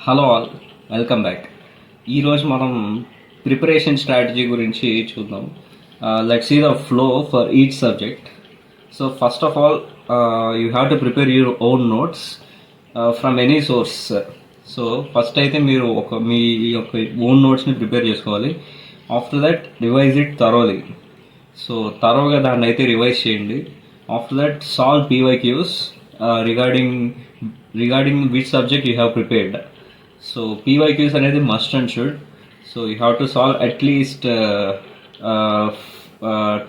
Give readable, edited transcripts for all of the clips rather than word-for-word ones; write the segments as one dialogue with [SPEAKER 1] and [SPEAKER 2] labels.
[SPEAKER 1] Hello all, welcome back. ఈరోజు మనం preparation strategy గురించి చూద్దాం. Let's see the flow for each subject. So first of all you have to prepare your own notes from any source. So first అయితే మీరు మీ యొక్క own నోట్స్ని prepare చేసుకోవాలి. After that revise it thoroughly. So థరోగా దాన్ని అయితే revise చేయండి. After that solve PYQs regarding which subject you have prepared. So PYQs అనేది must and should. So you have to solve at least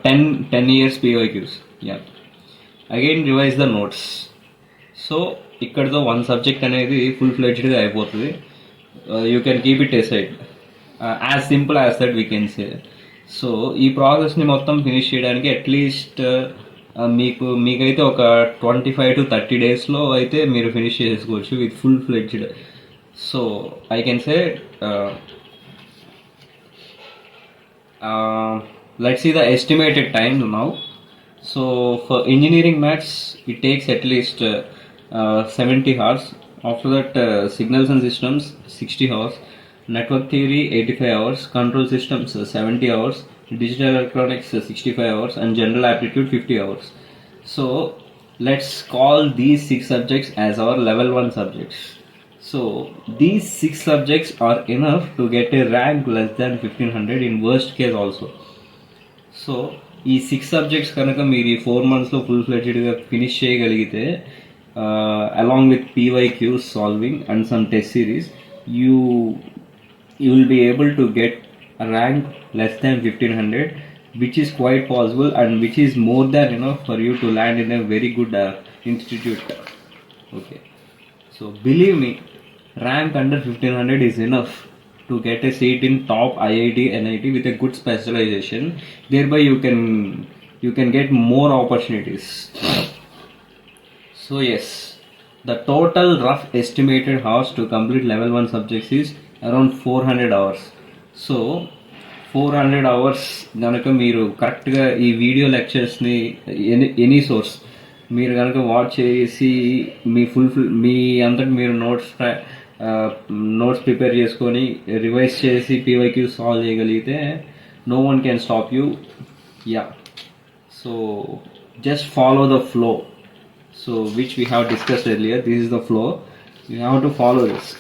[SPEAKER 1] 10 years PYQs. Yeah, again revise the notes. So ఇక్కడతో one subject అనేది full ఫ్లెడ్జ్డ్గా అయిపోతుంది. You can keep it aside. As simple as that we can say. So ఈ ప్రాసెస్ని మొత్తం finish చేయడానికి at least మీకైతే ఒక 25 to 30 daysలో అయితే మీరు ఫినిష్ చేసుకోవచ్చు with full fledged. So I can say let's see the estimated time now. So for engineering maths it takes at least 70 hours. After that signals and systems 60 hours, network theory 85 hours, control systems 70 hours, digital electronics 65 hours, and general aptitude 50 hours. So let's call these 6 subjects as our level 1 subjects. So these 6 subjects are enough to get a rank less than 1500 in worst case also. So ఈ 6 subjects కనుక మీరు ఈ 4 monthsలో full ఫ్లెడ్జ్డ్గా finish చేయగలిగితే along with PYQ solving and some test series you will be able to get rank less than 1500, which is quite possible and which is more than enough for you to land in a very good institute. Okay, so believe me, rank under 1500 is enough to get a seat in top IIT, NIT with a good specialization. Thereby you can get more opportunities. So yes, the total rough estimated hours to complete level 1 subjects is around 400 hours. So 400 hours కనుక మీరు కరెక్ట్గా ఈ video లెక్చర్స్ని any source మీరు కనుక watch చేసి మీ అంతటి మీరు నోట్స్ ప్రిపేర్ చేసుకొని రివైజ్ చేసి PYQ సాల్వ్ చేయగలిగితే no one can stop you. Yeah, so just follow the flow. So which we have discussed earlier. This is the flow. You have to follow this.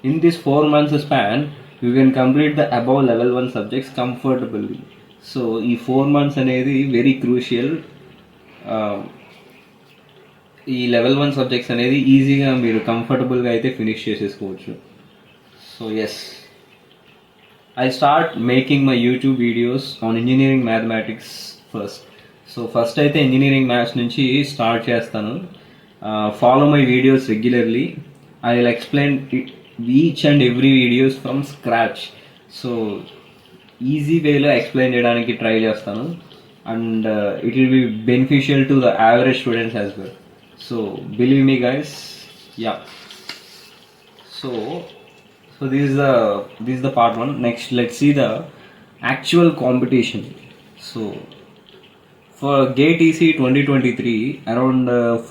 [SPEAKER 1] In this 4 months span, you can complete the above level 1 subjects comfortably. So ఈ 4 months అనేది very crucial. ఈ level 1 subjects అనేది ఈజీగా మీరు కంఫర్టబుల్గా అయితే finish చేసేసుకోవచ్చు. So yes, I start making my YouTube videos on engineering mathematics first. So first అయితే ఇంజనీరింగ్ మ్యాథ్స్ నుంచి స్టార్ట్ చేస్తాను. Follow my videos regularly. I will explain each and every videos from scratch. So easy వేలో explain చేయడానికి try చేస్తాను. And it will be beneficial to the average students as well. So believe me guys. Yeah, so this is the part 1. Next, let's see the actual competition. So for GATE EC 2023 around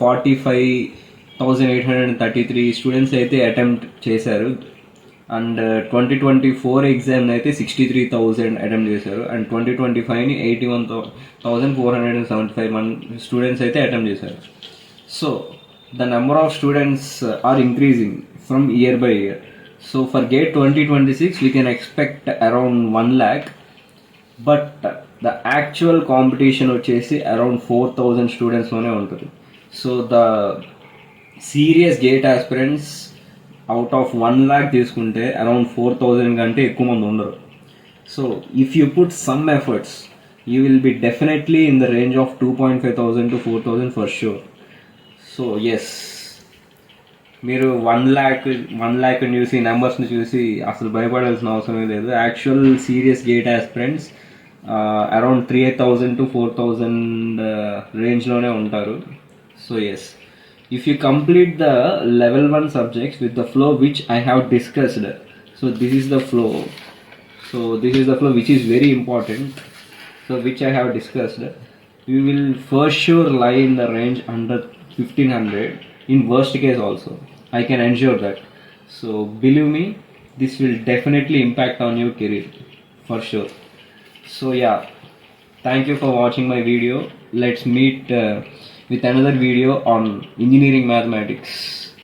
[SPEAKER 1] 45,833 students అయితే attempt చేశారు. And 2024 exam అయితే 63,000 attempt చేశారు. And 2025ని 81,475 students అయితే attempt చేశారు. So the number of students are increasing from year by year. So for GATE 2026 we can expect around 1 lakh, but the actual competition వచ్చేసి around 4,000 students లోనే ఉంటుంది. So the serious GATE aspirants out of 1 lakh తీసుకుంటే around 4,000 కంటే ఎక్కువ మంది ఉండరు. So if you put some efforts, you will be definitely in the range of 2,500 to 4,000 for sure. So yes, మీరు 1 lakh చూసి నెంబర్స్ని చూసి అసలు భయపడాల్సిన అవసరమే లేదు. Actual serious GATE aspirants around 3,000 to 4,000 రేంజ్లోనే ఉంటారు. So yes, if you complete the level 1 subjects with the flow which I have discussed. So this is the flow. So this is the flow which is very important. So which I have discussed. You will for sure lie in the range under 1500 in worst case also. I can ensure that. So believe me, this will definitely impact on your career for sure. So yeah, thank you for watching my video. Let's meet with another video on engineering mathematics.